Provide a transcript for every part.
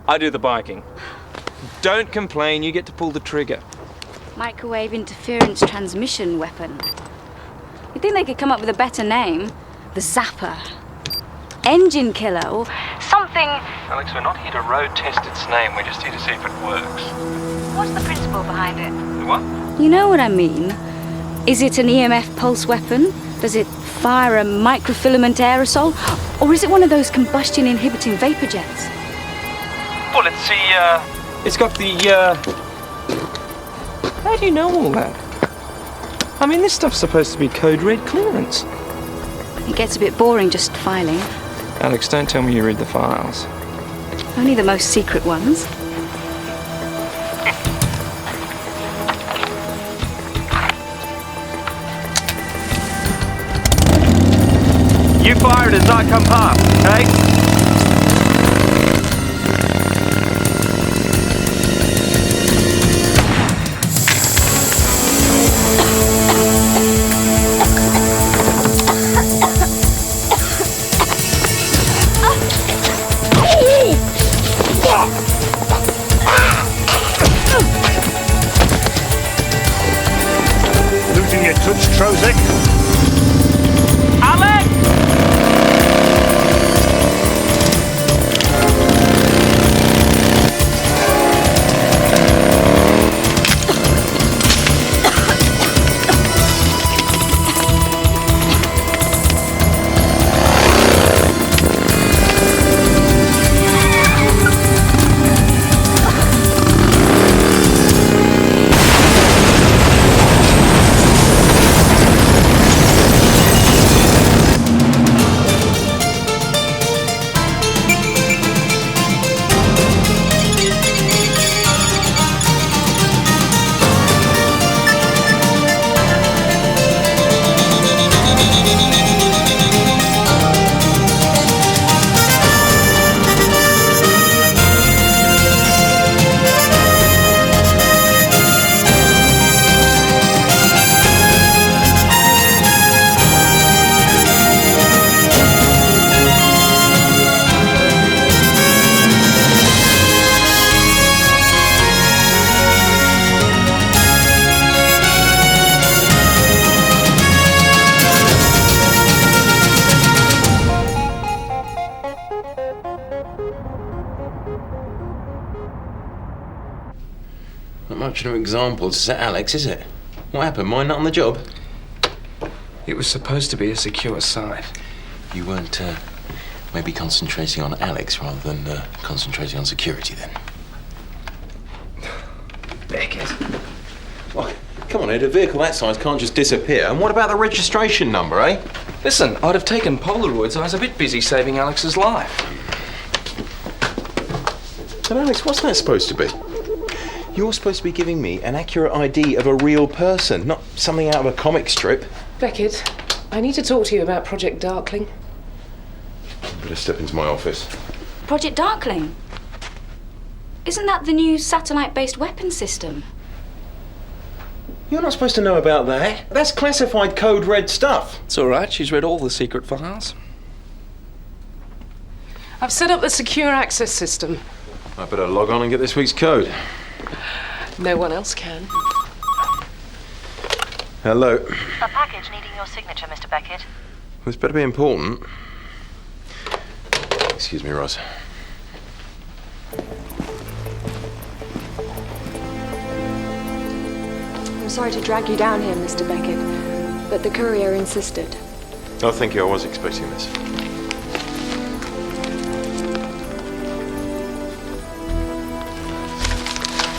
I do the biking. Don't complain, you get to pull the trigger. Microwave interference transmission weapon. You'd think they could come up with a better name. The Zapper. Engine killer or something. Alex, we're not here to road test its name, we're just here to see if it works. What's the principle behind it? The what? You know what I mean. Is it an EMF pulse weapon? Does it fire a microfilament aerosol? Or is it one of those combustion-inhibiting vapor jets? Well, it's got the, How do you know all that? I mean, this stuff's supposed to be code red clearance. It gets a bit boring just filing. Alex, don't tell me you read the files. Only the most secret ones. You fire it as I come past, okay? Losing your touch, Trozek? Alex! Not much of an example to set Alex, is it? What happened? Mine not on the job? It was supposed to be a secure site. You weren't, maybe concentrating on Alex rather than concentrating on security then? Beckett. Well, come on, Ed, a vehicle that size can't just disappear. And what about the registration number, eh? Listen, I'd have taken Polaroids. I was a bit busy saving Alex's life. But Alex, what's that supposed to be? You're supposed to be giving me an accurate ID of a real person, not something out of a comic strip. Beckett, I need to talk to you about Project Darkling. Better step into my office. Project Darkling? Isn't that the new satellite-based weapon system? You're not supposed to know about that. That's classified code red stuff. It's all right, she's read all the secret files. I've set up the secure access system. I better log on and get this week's code. No one else can. Hello. A package needing your signature, Mr. Beckett. Well, this better be important. Excuse me, Ross. I'm sorry to drag you down here, Mr. Beckett, but the courier insisted. Oh, thank you. I was expecting this.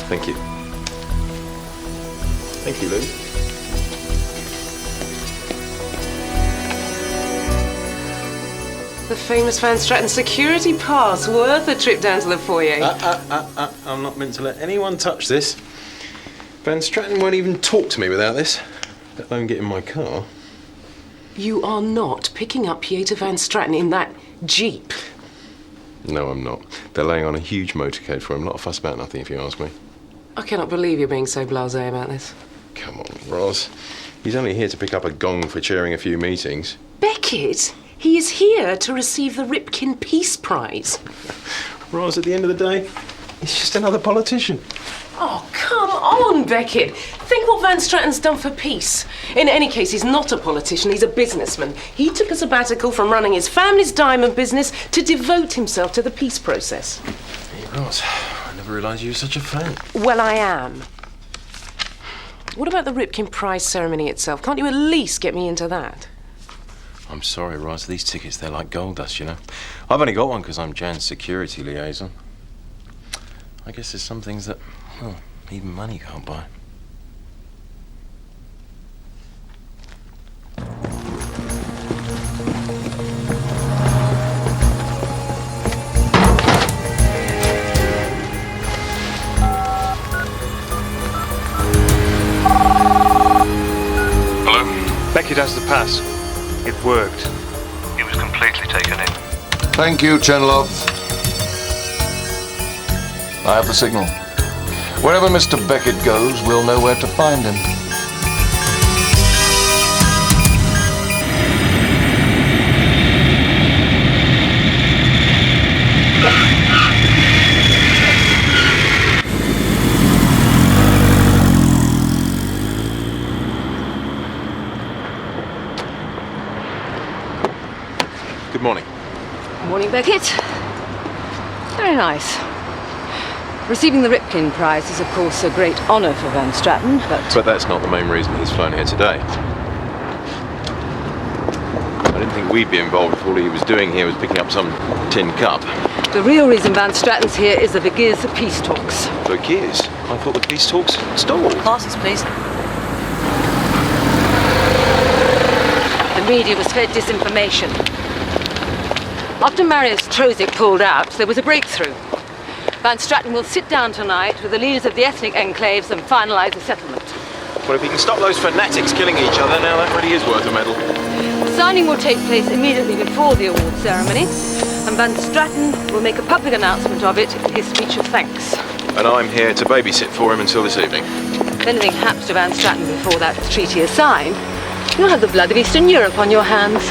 Thank you. Thank you, Lou. The famous Van Stratton security pass, worth a trip down to the foyer. I'm not meant to let anyone touch this. Van Stratton won't even talk to me without this, let alone get in my car. You are not picking up Pieter Van Stratton in that Jeep. No, I'm not. They're laying on a huge motorcade for him. A lot of fuss about nothing, if you ask me. I cannot believe you're being so blasé about this. Come on, Ross. He's only here to pick up a gong for chairing a few meetings. Beckett, he is here to receive the Ripkin Peace Prize. Roz, at the end of the day, he's just another politician. Oh, come on, Beckett. Think what Van Stratton's done for peace. In any case, he's not a politician, he's a businessman. He took a sabbatical from running his family's diamond business to devote himself to the peace process. Hey, Roz, I never realised you were such a fan. Well, I am. What about the Ripkin Prize ceremony itself? Can't you at least get me into that? I'm sorry, Roz, these tickets, they're like gold dust, you know. I've only got one because I'm Jan's security liaison. I guess there's some things that, well, even money can't buy. Hello? Beckett has the pass. It worked. It was completely taken in. Thank you, Chenlov. I have the signal. Wherever Mr. Beckett goes, we'll know where to find him. Good morning. Morning, Beckett. Very nice. Receiving the Ripkin Prize is, of course, a great honour for Van Stratton, But that's not the main reason he's flown here today. I didn't think we'd be involved if all he was doing here was picking up some tin cup. the real reason Van Stratton's here is the Vergiers peace talks. Vergiers? I thought the peace talks stalled. Passes, please. The media was fed disinformation. After Marius Trozik pulled out, there was a breakthrough. Van Stratton will sit down tonight with the leaders of the ethnic enclaves and finalise the settlement. Well, if he can stop those fanatics killing each other, now that really is worth a medal. Signing will take place immediately before the award ceremony, and Van Stratton will make a public announcement of it in his speech of thanks. And I'm here to babysit for him until this evening. If anything happens to Van Stratton before that treaty is signed, you'll have the blood of Eastern Europe on your hands.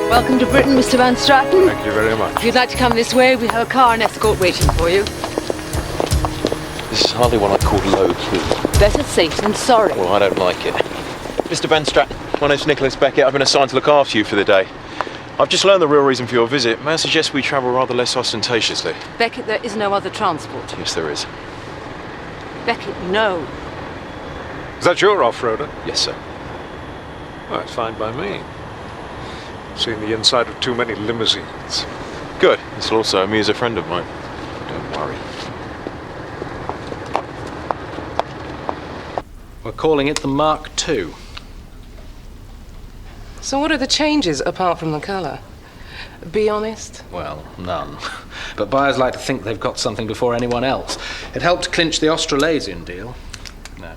Welcome to Britain, Mr. Van Stratton. Thank you very much. If you'd like to come this way, we have a car and escort waiting for you. This is hardly what I'd call low-key. Better safe than sorry. Well, I don't like it. Mr. Van Stratton, my name's Nicholas Beckett. I've been assigned to look after you for the day. I've just learned the real reason for your visit. May I suggest we travel rather less ostentatiously? Beckett, there is no other transport. Yes, there is. Beckett, no. Is that your off-roader? Yes, sir. Well, it's fine by me. Seen the inside of too many limousines. Good. This will also amuse a friend of mine. Don't worry. We're calling it the Mark II. So what are the changes apart from the colour? Be honest. Well, none. But buyers like to think they've got something before anyone else. It helped clinch the Australasian deal. No.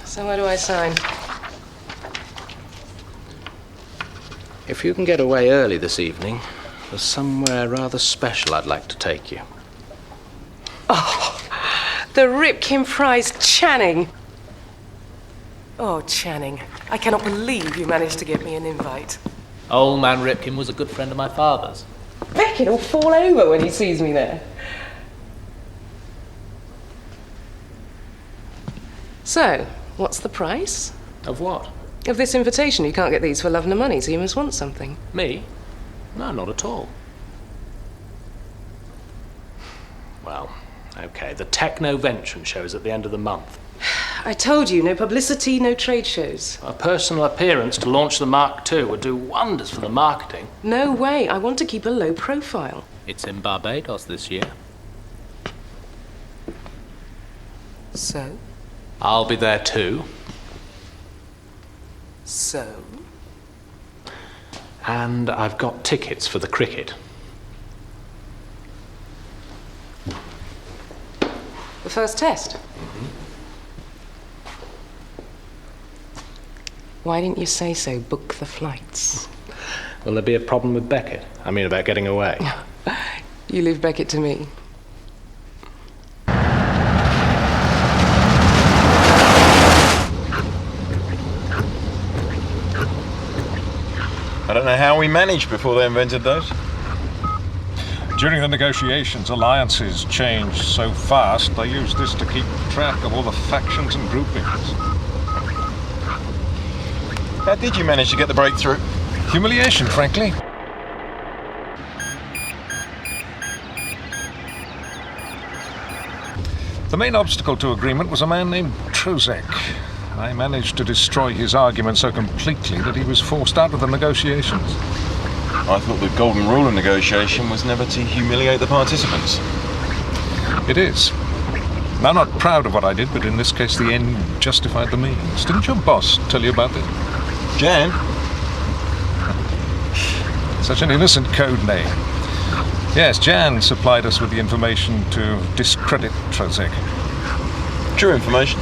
So where do I sign? If you can get away early this evening, there's somewhere rather special I'd like to take you. Oh, the Ripkin Prize Channing. Oh, Channing, I cannot believe you managed to get me an invite. Old man Ripkin was a good friend of my father's. Beckett will fall over when he sees me there. So, what's the price? Of what? Of this invitation. You can't get these for love nor money, so you must want something. Me? No, not at all. Well, okay, the Technovention shows at the end of the month. I told you, no publicity, no trade shows. A personal appearance to launch the Mark II would do wonders for the marketing. No way, I want to keep a low profile. It's in Barbados this year. So? I'll be there too. So? And I've got tickets for the cricket. The first test? Why didn't you say so? Book the flights. Will there be a problem with Beckett? I mean, about getting away? You leave Beckett to me. don't know how we managed before they invented those. During the negotiations, alliances changed so fast, they used this to keep track of all the factions and groupings. How did you manage to get the breakthrough? Humiliation, frankly. The main obstacle to agreement was a man named Trozek. I managed to destroy his argument so completely that he was forced out of the negotiations. I thought the golden rule of negotiation was never to humiliate the participants. It is. I'm not proud of what I did, but in this case the end justified the means. Didn't your boss tell you about it? Jan? Such an innocent code name. Yes, Jan supplied us with the information to discredit Trozek. True information.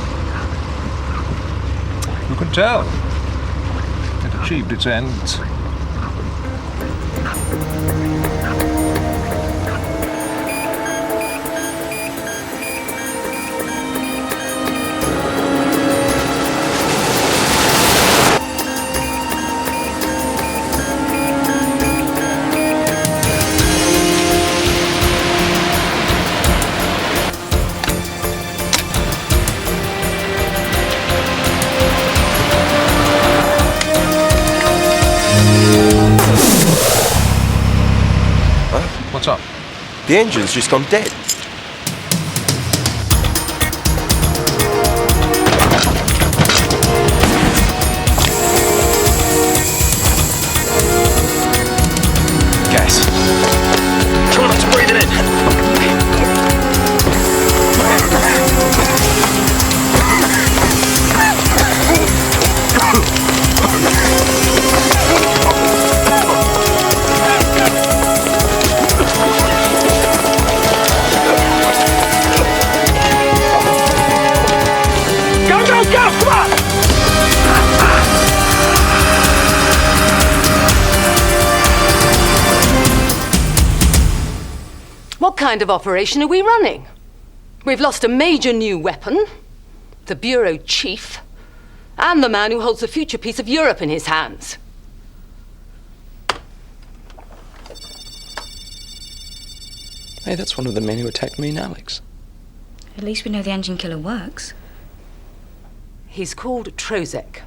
Who could tell? It achieved its ends. What's up? The engine's just gone dead. Gas. Try not to breathe it in. What kind of operation are we running? We've lost a major new weapon, the bureau chief, and the man who holds the future peace of Europe in his hands. Hey, that's one of the men who attacked me and Alex. At least we know the engine killer works. He's called Trozek.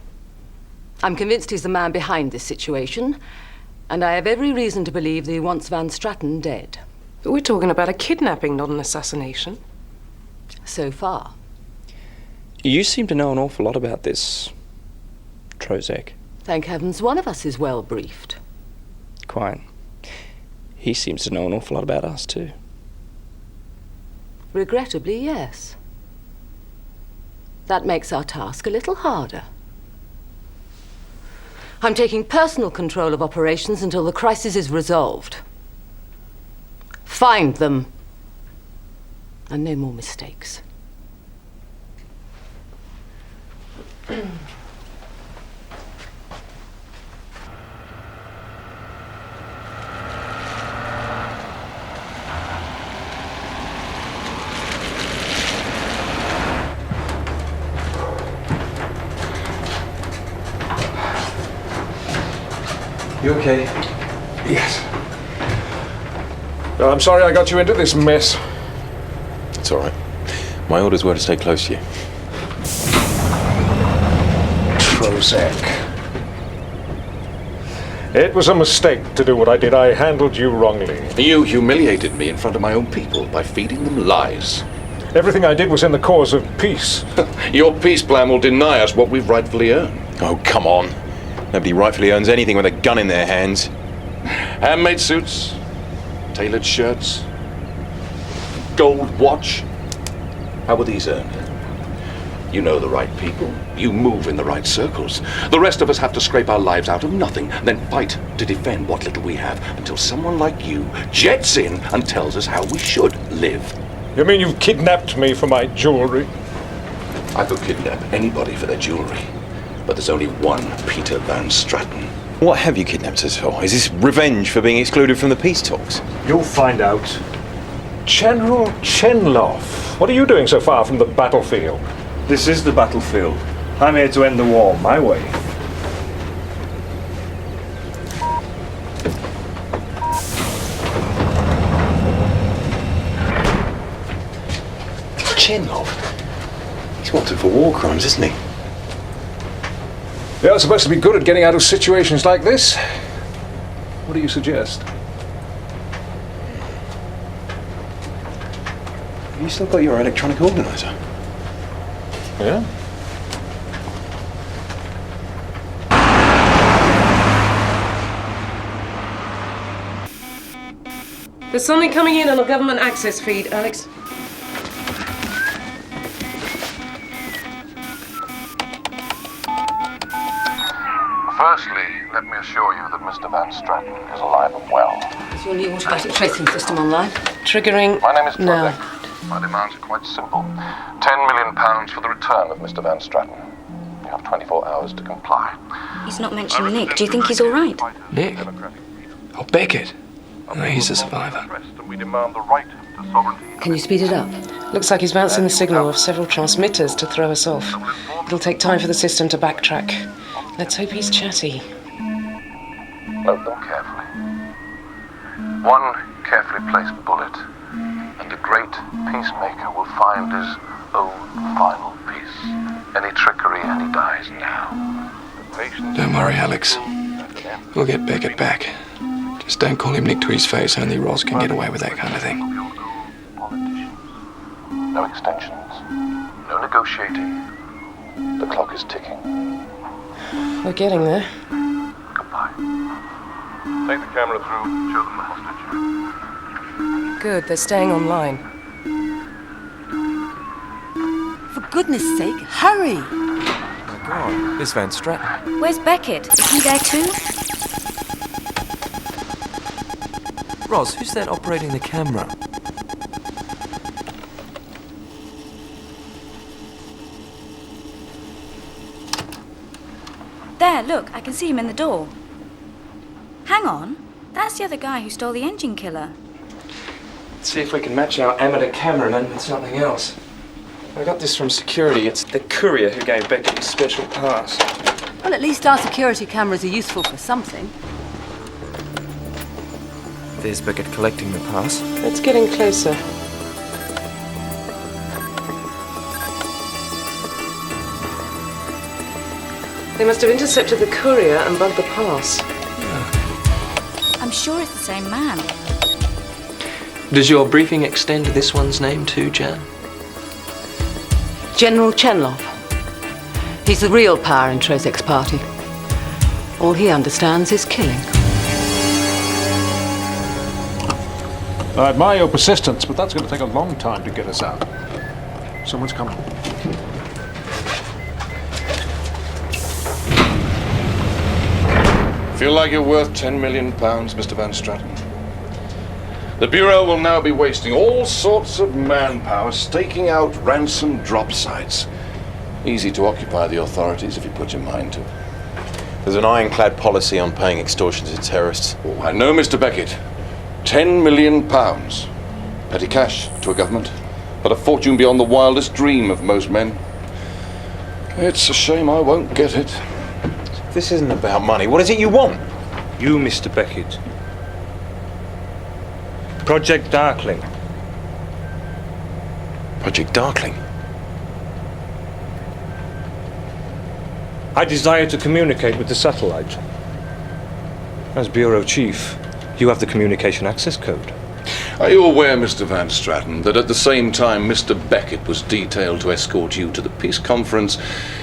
I'm convinced he's the man behind this situation, and I have every reason to believe that he wants Van Straten dead. But we're talking about a kidnapping, not an assassination. So far. You seem to know an awful lot about this Trozek. Thank heavens one of us is well briefed. Quite. He seems to know an awful lot about us, too. Regrettably, yes. That makes our task a little harder. I'm taking personal control of operations until the crisis is resolved. Find them. And no more mistakes. You okay? Yes. I'm sorry I got you into this mess. It's all right. My orders were to stay close to you. Trozek. It was a mistake to do what I did. I handled you wrongly. You humiliated me in front of my own people by feeding them lies. Everything I did was in the cause of peace. Your peace plan will deny us what we've rightfully earned. Oh, come on. Nobody rightfully earns anything with a gun in their hands. Handmade suits, tailored shirts, gold watch. How were these earned? You know the right people. You move in the right circles. The rest of us have to scrape our lives out of nothing, then fight to defend what little we have until someone like you jets in and tells us how we should live. You mean you've kidnapped me for my jewelry? I could kidnap anybody for their jewelry, but there's only one Peter Van Straten. What have you kidnapped us for? Is this revenge for being excluded from the peace talks? You'll find out. General Chenlov, what are you doing so far from the battlefield? This is the battlefield. I'm here to end the war my way. Chenlov? He's wanted for war crimes, isn't he? You're supposed to be good at getting out of situations like this. What do you suggest? You still got your electronic organizer? Yeah? There's something coming in on a government access feed, Alex. Firstly, let me assure you that Mr. Van Stratton is alive and well. Is your new automatic tracing system online? Triggering My name is now. Trozek. My demands are quite simple. £10 million for the return of Mr. Van Stratton. You have 24 hours to comply. He's not mentioned Nick. Do you think he's all right? Nick? Oh, Beckett. No, he's a survivor. We demand the right to sovereignty. Can you speed it up? Looks like he's bouncing the signal off several transmitters to throw us off. It'll take time for the system to backtrack. Let's hope he's chatty. Note them carefully. One carefully placed bullet, and a great peacemaker will find his own final peace. Any trickery, and he dies now. Don't worry, Alex. We'll get Beckett back. Just don't call him Nick to his face. Only Roz can get away with that kind of thing. No extensions. No negotiating. The clock is ticking. We're getting there. Goodbye. Take the camera through. Show them the hostage. Good, they're staying online. For goodness sake, hurry! Oh my God, this Van Stratton. Where's Beckett? Is he there too? Roz, who's that operating the camera? There, look, I can see him in the door. Hang on, that's the other guy who stole the engine killer. Let's see if we can match our amateur cameraman with something else. I got this from security. It's the courier who gave Beckett his special pass. Well, at least our security cameras are useful for something. There's Beckett collecting the pass. It's getting closer. They must have intercepted the courier and bugged the pass. I'm sure it's the same man. Does your briefing extend to this one's name too, Jan? General Chenlov. He's the real power in Trozek's party. All he understands is killing. I admire your persistence, but that's going to take a long time to get us out. Someone's coming. Feel like you're worth £10 million, Mr. Van Stratton? The Bureau will now be wasting all sorts of manpower staking out ransom drop sites. Easy to occupy the authorities if you put your mind to it. There's an ironclad policy on paying extortion to terrorists. Oh, I know, Mr. Beckett. £10 million. Petty cash to a government, but a fortune beyond the wildest dream of most men. It's a shame I won't get it. This isn't about money. What is it you want? You, Mr. Beckett. Project Darkling. Project Darkling? I desire to communicate with the satellite. As Bureau Chief, you have the communication access code. Are you aware, Mr. Van Stratton, that at the same time Mr. Beckett was detailed to escort you to the peace conference,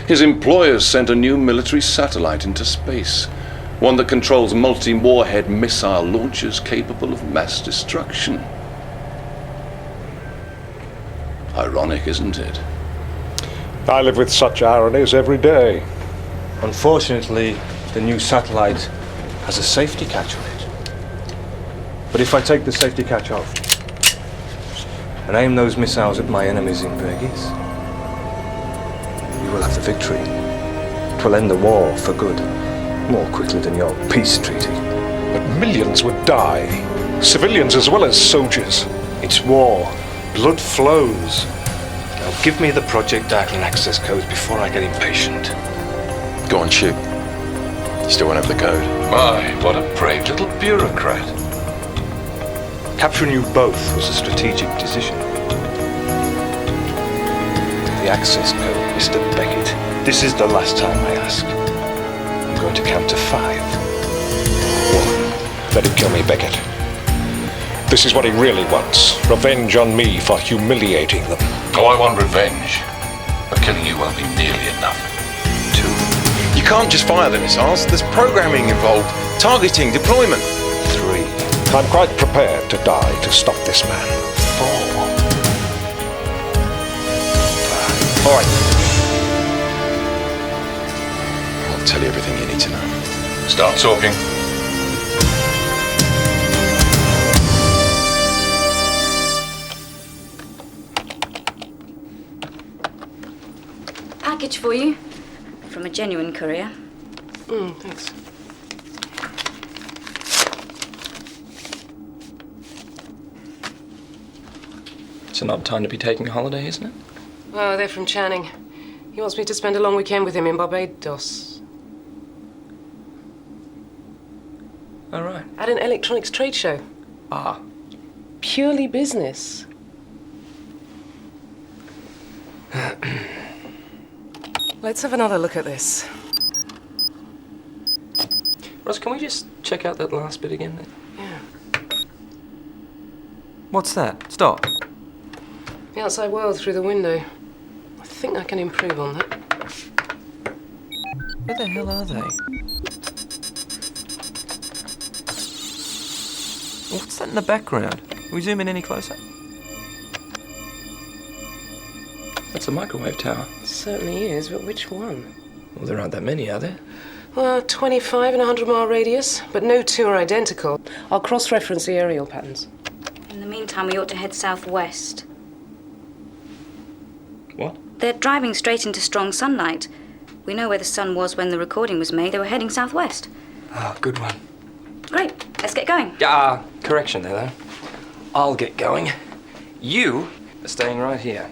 his employers sent a new military satellite into space, one that controls multi-warhead missile launchers capable of mass destruction? Ironic, isn't it? I live with such ironies every day. Unfortunately, the new satellite has a safety catch on it. But if I take the safety catch off and aim those missiles at my enemies in Bergis, we will have the victory. It will end the war for good, more quickly than your peace treaty. But millions would die, civilians as well as soldiers. It's war. Blood flows. Now give me the Project Darkling access codes before I get impatient. Go on, shoot. You still won't have the code. My, what a brave little bureaucrat. Capturing you both was a strategic decision. the access code, Mr. Beckett. This is the last time I ask. I'm going to count to 5. 1. Let him kill me, Beckett. This is what he really wants. Revenge on me for humiliating them. Oh, I want revenge. But killing you won't be nearly enough. 2. You can't just fire the missiles. There's programming involved. Targeting, deployment. 3. I'm quite prepared to die to stop this man. 4. 5. All right. I'll tell you everything you need to know. Start talking. Package for you. From a genuine courier. Thanks. It's an odd time to be taking a holiday, isn't it? Oh, they're from Channing. He wants me to spend a long weekend with him in Barbados. All right. At an electronics trade show. Ah. Purely business. Let's have another look at this. Ross, can we just check out that last bit again? Yeah. What's that? Stop. The outside world through the window. I think I can improve on that. Where the hell are they? What's that in the background? Can we zoom in any closer? That's a microwave tower. It certainly is, but which one? Well, there aren't that many, are there? Well, 25 in a 100-mile radius, but no two are identical. I'll cross-reference the aerial patterns. In the meantime, we ought to head southwest. What? They're driving straight into strong sunlight. We know where the sun was when the recording was made. They were heading southwest. Ah, good one. Great. Let's get going. Correction there, though. I'll get going. You are staying right here.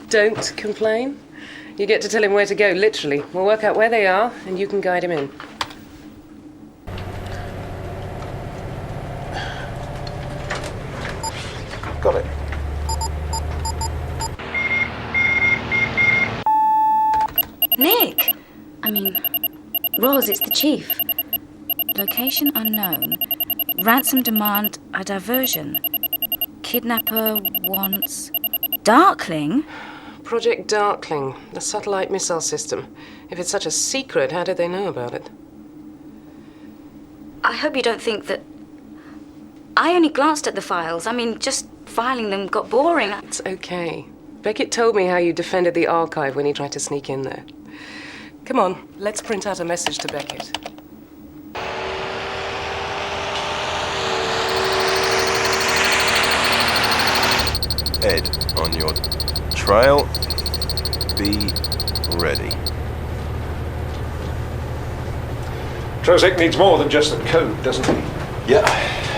Don't complain. You get to tell him where to go, literally. We'll work out where they are, and you can guide him in. Got it. Nick! Roz, it's the chief. Location unknown. Ransom demand a diversion. Kidnapper wants... Darkling? Project Darkling, the satellite missile system. If it's such a secret, how did they know about it? I hope you don't think that... I only glanced at the files. Just filing them got boring. It's okay. Beckett told me how you defended the archive when he tried to sneak in there. Come on, let's print out a message to Beckett. Ed, on your trail, be ready. Trozek needs more than just the code, doesn't he? Yeah,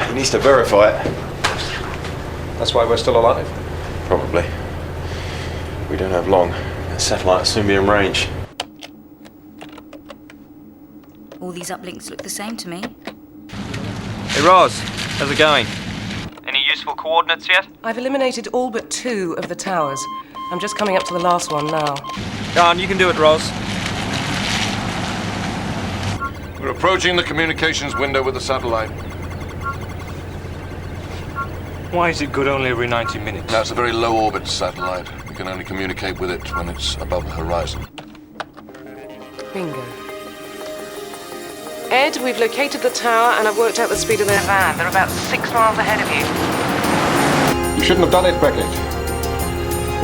he needs to verify it. That's why we're still alive. Probably. We don't have long. The satellite will soon be in range. All these uplinks look the same to me. Hey, Roz, how's it going? Any useful coordinates yet? I've eliminated all but 2 of the towers. I'm just coming up to the last one now. Go on, you can do it, Roz. We're approaching the communications window with the satellite. Why is it good only every 90 minutes? That's a very low-orbit satellite. We can only communicate with it when it's above the horizon. Bingo. Ed, we've located the tower and I've worked out the speed of their van. They're about 6 miles ahead of you. You shouldn't have done it, Beckett.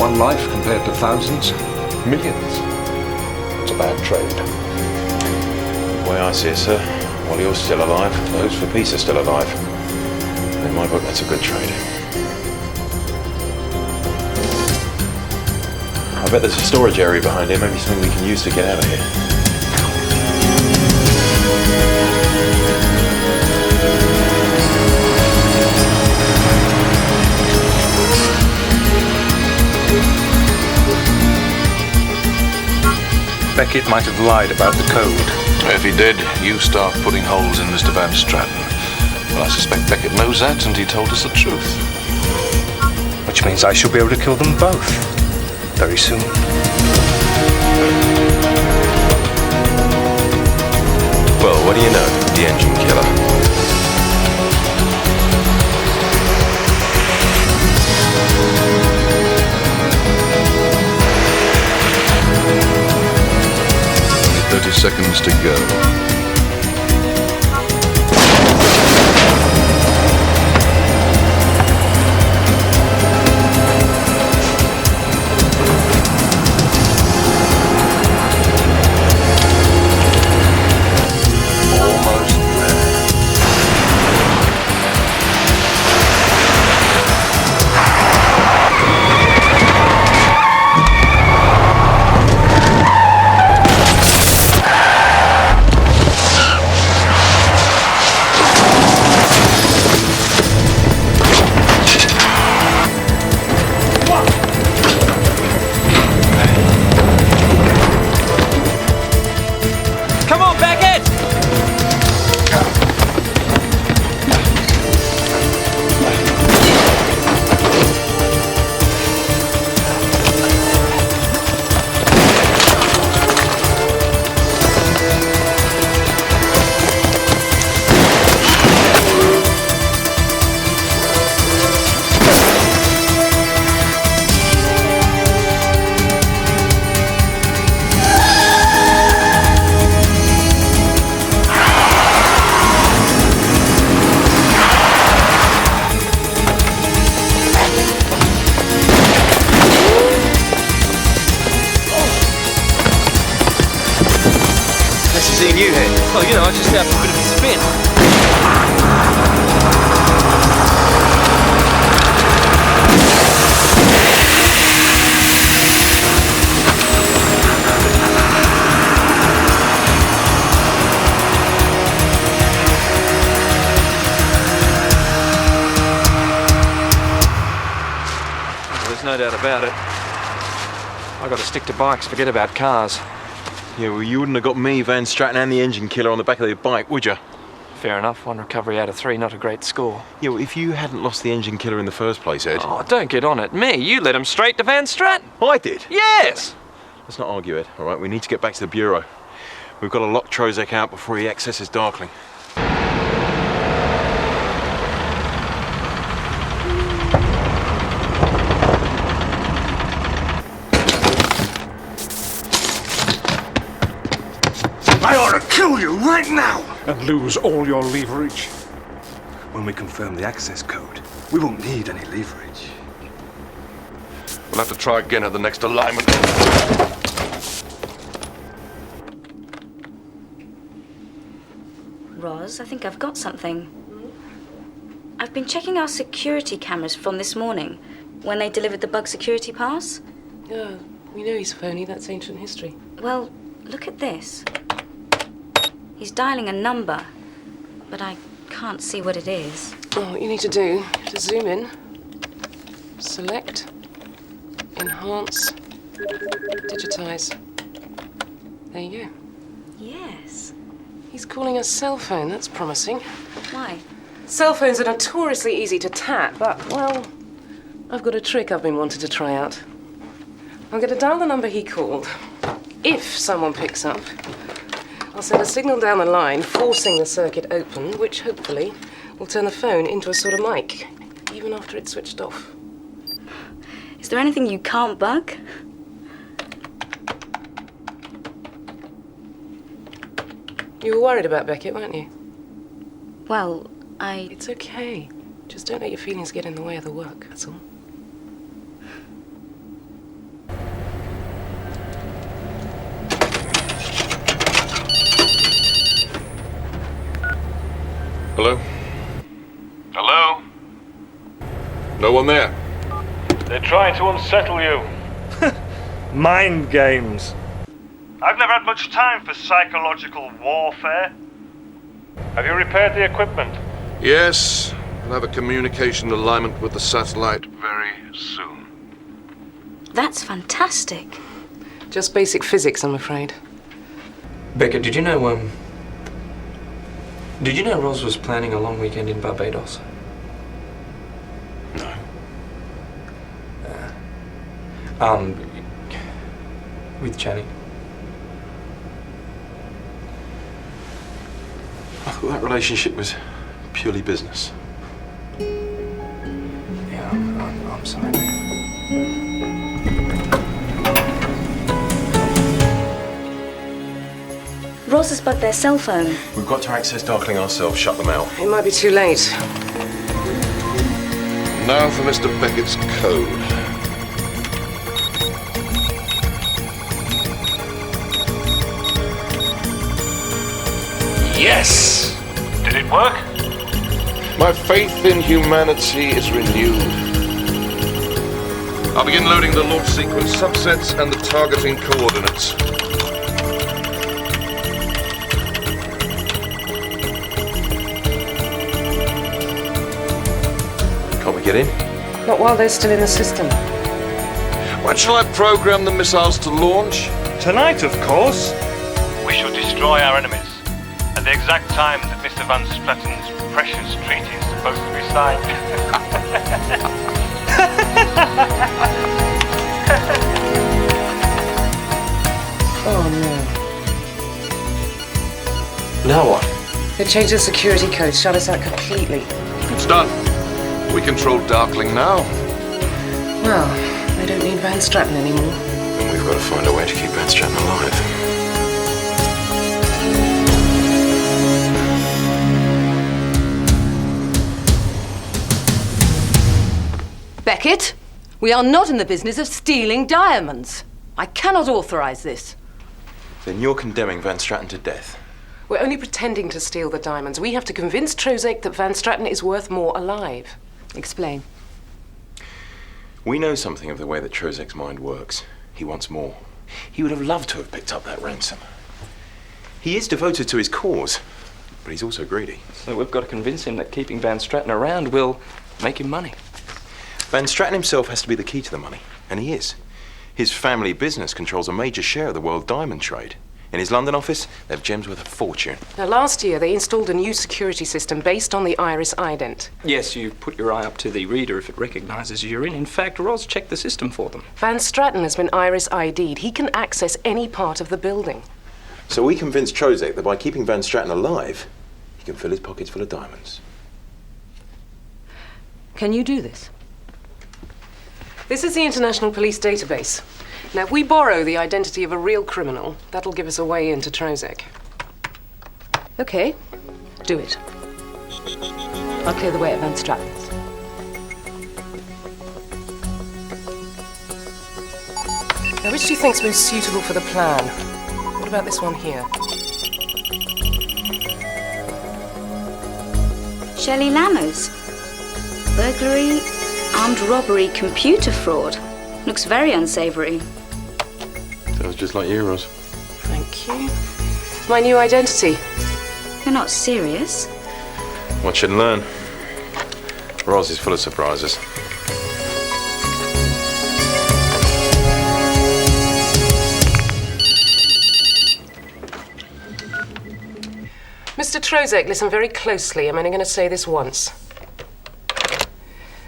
One life compared to thousands, millions. It's a bad trade. The way I see it, sir, while you're still alive, those for peace are still alive. In my book, that's a good trade. I bet there's a storage area behind here, maybe something we can use to get out of here. Beckett might have lied about the code. If he did, you start putting holes in Mr. Van Straten. Well, I suspect Beckett knows that, and he told us the truth. Which means I shall be able to kill them both. very soon. Well, what do you know? The engine killer. Only 30 seconds to go. Seeing you here. Well, you know, I just have a bit of a spin. Well, there's no doubt about it. I got to stick to bikes, forget about cars. Yeah, well, you wouldn't have got me, Van Straten, and the engine killer on the back of the bike, would you? Fair enough. 1 recovery out of 3, not a great score. Yeah, well, if you hadn't lost the engine killer in the first place, Ed... Oh, don't get on it. Me. You led him straight to Van Straten. I did? Yes! Let's not argue, Ed, all right? We need to get back to the Bureau. We've got to lock Trozek out before he accesses Darkling. I ought to kill you right now! And lose all your leverage. When we confirm the access code, we won't need any leverage. We'll have to try again at the next alignment. Roz, I think I've got something. I've been checking our security cameras from this morning, when they delivered the bug security pass. Oh, we know he's phony. That's ancient history. Well, look at this. He's dialing a number, but I can't see what it is. Oh, what you need to do is to zoom in, select, enhance, digitize. There you go. Yes. He's calling a cell phone. That's promising. Why? Cell phones are notoriously easy to tap, but, well, I've got a trick I've been wanting to try out. I'm going to dial the number he called. If someone picks up, I'll send a signal down the line, forcing the circuit open, which hopefully will turn the phone into a sort of mic, even after it's switched off. Is there anything you can't bug? You were worried about Beckett, weren't you? Well, It's okay. Just don't let your feelings get in the way of the work, that's all. Hello? Hello? No one there? They're trying to unsettle you. Mind games. I've never had much time for psychological warfare. Have you repaired the equipment? Yes. We'll have a communication alignment with the satellite very soon. That's fantastic. Just basic physics, I'm afraid. Becca, did you know Roz was planning a long weekend in Barbados? No. with Jenny. I thought that relationship was purely business. Yeah, I'm sorry, mate. Ross has bugged their cell phone. We've got to access Darkling ourselves, shut them out. It might be too late. Now for Mr. Beckett's code. Yes! Did it work? My faith in humanity is renewed. I'll begin loading the launch sequence subsets and the targeting coordinates. Can't we get in? Not while they're still in the system. When shall I program the missiles to launch? Tonight, of course. We shall destroy our enemies at the exact time that Mr. Van Stratton's precious treaty is supposed to be signed. Oh no. Now what? They changed the security code, shut us out completely. It's done. We control Darkling now. Well, they don't need Van Stratton anymore. And we've got to find a way to keep Van Stratton alive. Beckett, we are not in the business of stealing diamonds. I cannot authorize this. Then you're condemning Van Stratton to death. We're only pretending to steal the diamonds. We have to convince Trozek that Van Stratton is worth more alive. Explain. We know something of the way that Trozek's mind works. He wants more. He would have loved to have picked up that ransom. He is devoted to his cause, but he's also greedy. So we've got to convince him that keeping Van Stratton around will make him money. Van Stratton himself has to be the key to the money, and he is. His family business controls a major share of the world diamond trade. In his London office, they have gems worth a fortune. Now, last year they installed a new security system based on the iris ident. Yes, you put your eye up to the reader if it recognises you're in. In fact, Roz checked the system for them. Van Stratton has been iris ID'd. He can access any part of the building. So we convinced Trozek that by keeping Van Stratton alive, he can fill his pockets full of diamonds. Can you do this? This is the International Police Database. Now, if we borrow the identity of a real criminal, that'll give us a way into Trozek. Okay, do it. I'll clear the way at Van Stratton's. Now, which do you think's most suitable for the plan? What about this one here? Shelley Lammers. Burglary, armed robbery, computer fraud. Looks very unsavoury. Sounds just like you, Roz. Thank you. My new identity. You're not serious? Watch and learn. Roz is full of surprises. Mr. Trozek, listen very closely. I'm only going to say this once.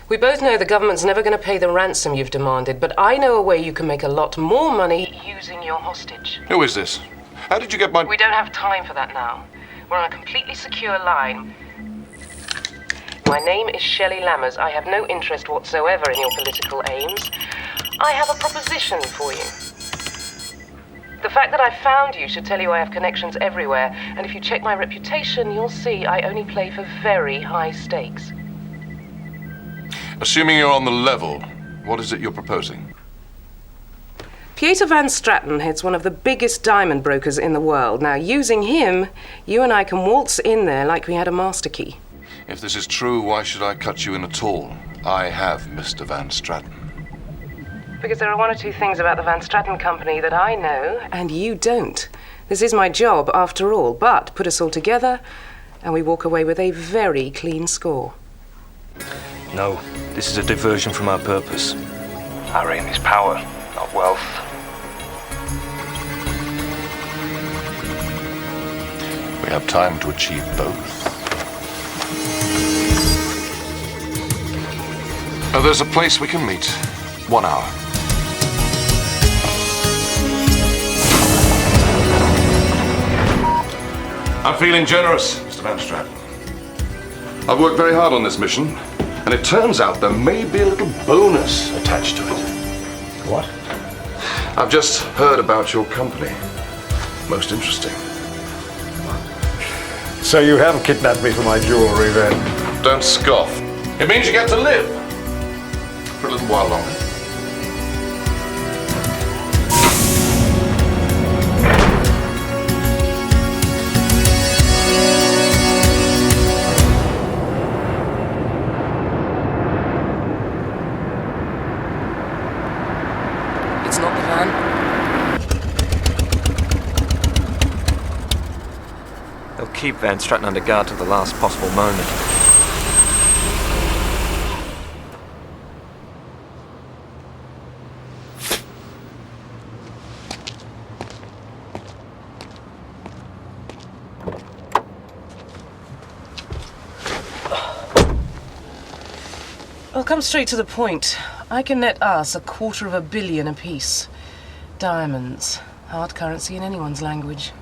We both know the government's never going to pay the ransom you've demanded, but I know a way you can make a lot more money using your hostage. Who is this? How did you get my... We don't have time for that now. We're on a completely secure line. My name is Shelley Lammers. I have no interest whatsoever in your political aims. I have a proposition for you. The fact that I found you should tell you I have connections everywhere, and if you check my reputation, you'll see I only play for very high stakes. Assuming you're on the level, what is it you're proposing? Pieter Van Stratton heads one of the biggest diamond brokers in the world. Now, using him, you and I can waltz in there like we had a master key. If this is true, why should I cut you in at all? I have Mr. Van Stratton. Because there are one or two things about the Van Stratton company that I know, and you don't. This is my job, after all, but put us all together, and we walk away with a very clean score. No, this is a diversion from our purpose. Our aim is power, not wealth. We have time to achieve both. There's a place we can meet. 1 hour. I'm feeling generous, Mr. Van Straten. I've worked very hard on this mission, and it turns out there may be a little bonus attached to it. What? I've just heard about your company. Most interesting. So you have kidnapped me for my jewelry, then? Don't scoff. It means you get to live. For a little while longer. It's not the van. They'll keep Van Straten under guard till the last possible moment. I'll come straight to the point. I can net us $250 million apiece. Diamonds. Hard currency in anyone's language.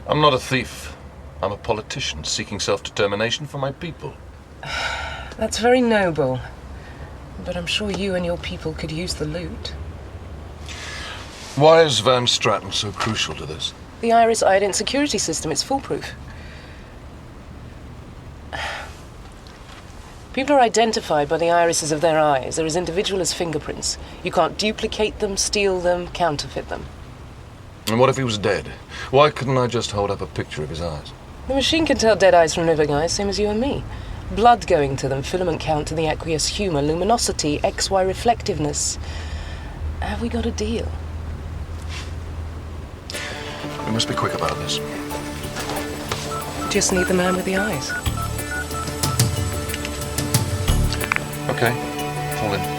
I'm not a thief. I'm a politician seeking self-determination for my people. That's very noble. But I'm sure you and your people could use the loot. Why is Van Straten so crucial to this? The Iris ident security system, it's foolproof. People are identified by the irises of their eyes. They're as individual as fingerprints. You can't duplicate them, steal them, counterfeit them. And what if he was dead? Why couldn't I just hold up a picture of his eyes? The machine can tell dead eyes from living eyes, same as you and me. Blood going to them, filament count to the aqueous humour, luminosity, XY reflectiveness. Have we got a deal? We must be quick about this. Just need the man with the eyes. Okay, fall in.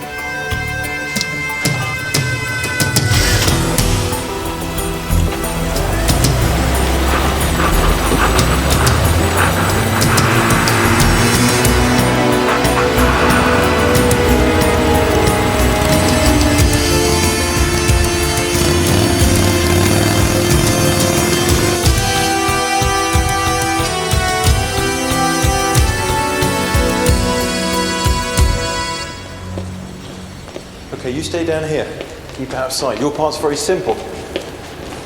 Okay, you stay down here. Keep out of sight. Your part's very simple.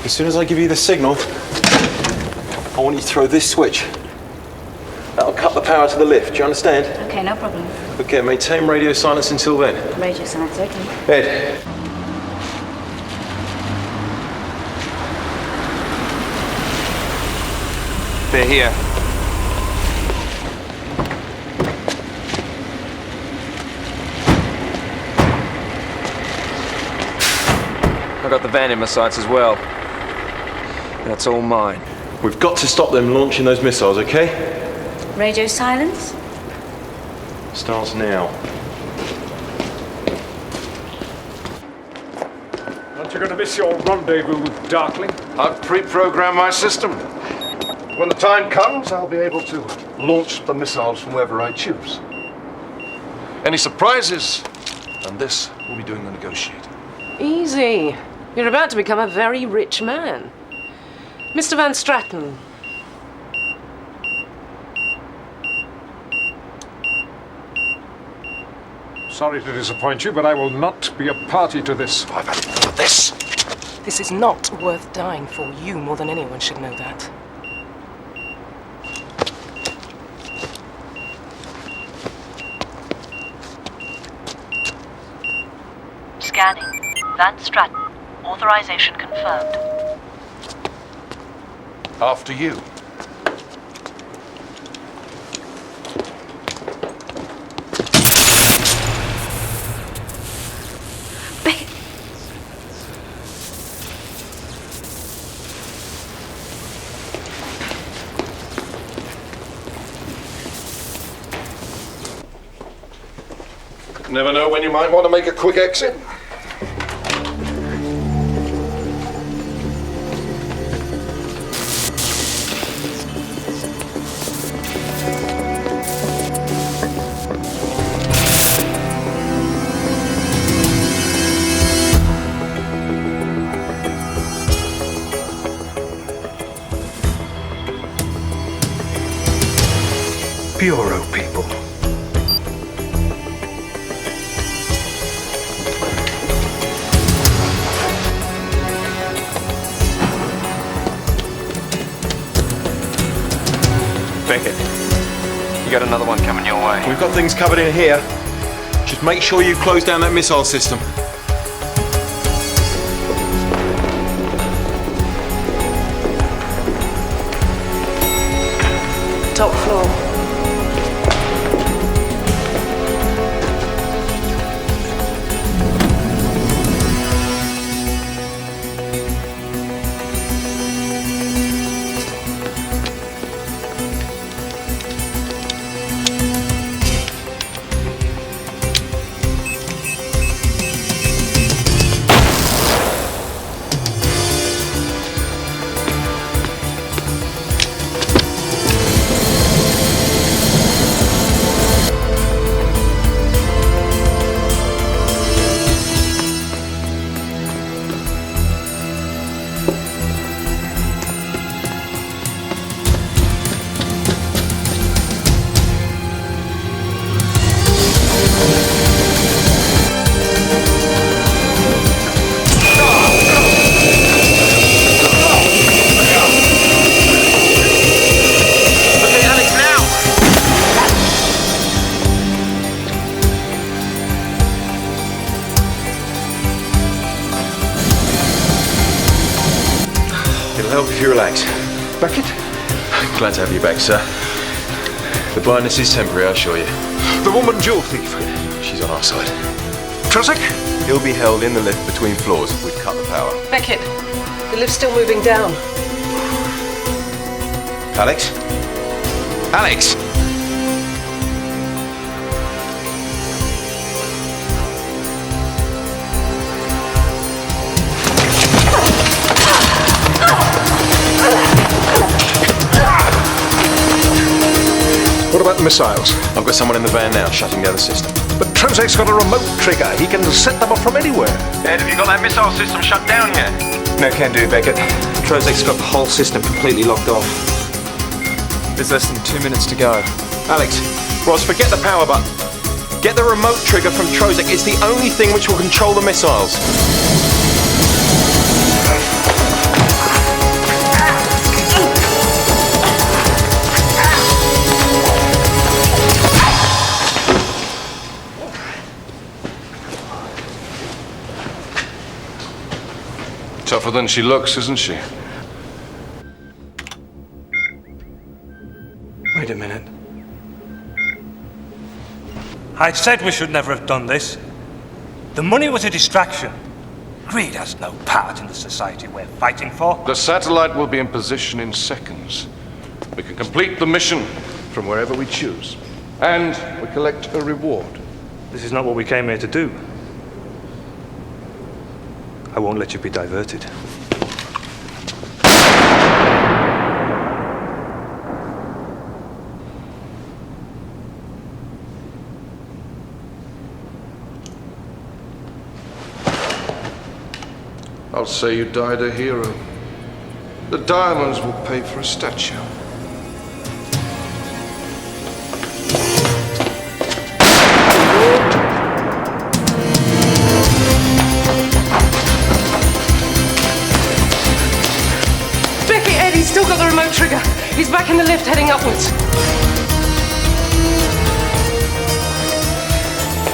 As soon as I give you the signal, I want you to throw this switch. That'll cut the power to the lift. Do you understand? Okay, no problem. Okay, maintain radio silence until then. Radio silence, okay. Ed. They're here. I got the van in my sights as well. That's all mine. We've got to stop them launching those missiles, okay? Radio silence? Starts now. Aren't you going to miss your rendezvous with Darkling? I've pre-programmed my system. When the time comes, I'll be able to launch the missiles from wherever I choose. Any surprises? And this will be doing the negotiating. Easy. You're about to become a very rich man. Mr. Van Straten. Sorry to disappoint you, but I will not be a party to this. I've had enough of this. This is not worth dying for. You more than anyone should know that. Scanning. Van Straten. Authorization confirmed. After you. Never know when you might want to make a quick exit. Bureau people. Beckett, you got another one coming your way. We've got things covered in here. Just make sure you close down that missile system. Top floor. Help if you relax. Beckett? Glad to have you back, sir. The blindness is temporary, I assure you. The woman jewel thief. She's on our side. Trozek? He'll be held in the lift between floors. We've cut the power. Beckett, the lift's still moving down. Alex? Alex! What about the missiles? I've got someone in the van now, shutting down the system. But Trozek's got a remote trigger. He can set them up from anywhere. Ed, have you got that missile system shut down yet? No can do, Beckett. Trozek's got the whole system completely locked off. There's less than 2 minutes to go. Alex, Ross, forget the power button. Get the remote trigger from Trozek. It's the only thing which will control the missiles. Tougher than she looks, isn't she? Wait a minute. I said we should never have done this. The money was a distraction. Greed has no part in the society we're fighting for. The satellite will be in position in seconds. We can complete the mission from wherever we choose. And we collect a reward. This is not what we came here to do. I won't let you be diverted. I'll say you died a hero. The diamonds will pay for a statue. He's still got the remote trigger. He's back in the lift, heading upwards.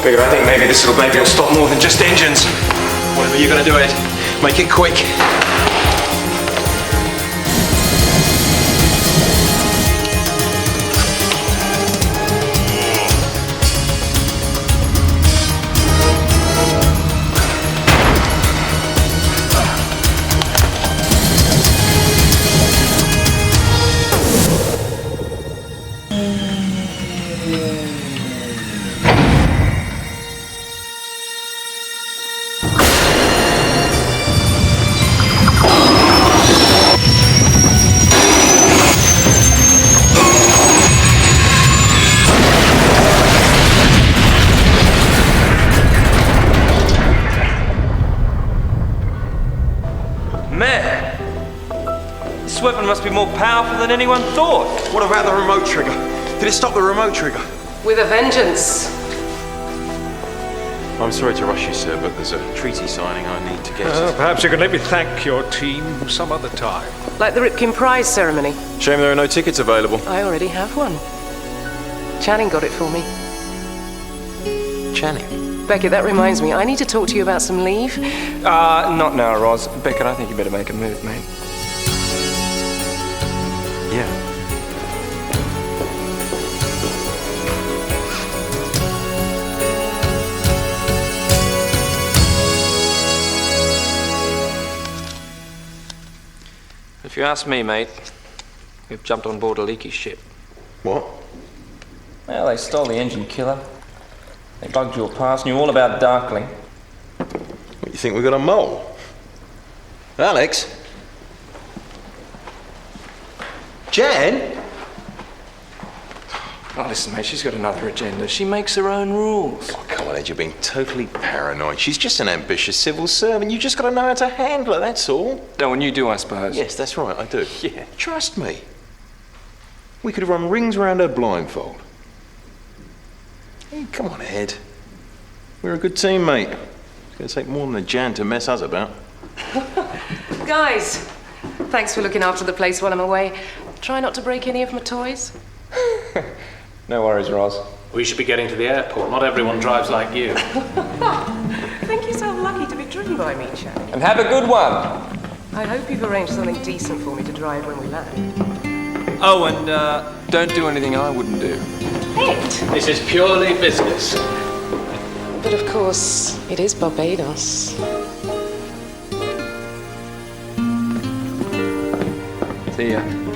Beckett, I think maybe it'll stop more than just engines. Whatever you're gonna do, Ed, make it quick. This weapon must be more powerful than anyone thought. What about the remote trigger? Did it stop the remote trigger? With a vengeance. I'm sorry to rush you, sir, but there's a treaty signing I need to get to. Perhaps you can let me thank your team some other time. Like the Ripkin Prize ceremony. Shame there are no tickets available. I already have one. Channing got it for me. Channing? Beckett, that reminds me, I need to talk to you about some leave. Not now, Roz. Beckett, I think you better make a move, mate. Yeah. If you ask me, mate, we've jumped on board a leaky ship. What? Well, they stole the engine killer. They bugged your past, knew all about Darkling. What, you think we got a mole? Alex? Jen? Oh, listen, mate, she's got another agenda. She makes her own rules. Oh, come on, Ed, you're being totally paranoid. She's just an ambitious civil servant. You just got to know how to handle her, that's all. No, and you do, I suppose. Yes, that's right, I do. Yeah. Trust me. We could run rings around her blindfold. Hey, come on, Ed. We're a good team, mate. It's going to take more than a Jan to mess us about. Guys, thanks for looking after the place while I'm away. Try not to break any of my toys. No worries, Roz. We should be getting to the airport. Not everyone drives like you. Think yourself lucky to be driven by me, Channing. And have a good one. I hope you've arranged something decent for me to drive when we land. Oh, and don't do anything I wouldn't do. Ed! This is purely business. But of course, it is Barbados. See ya.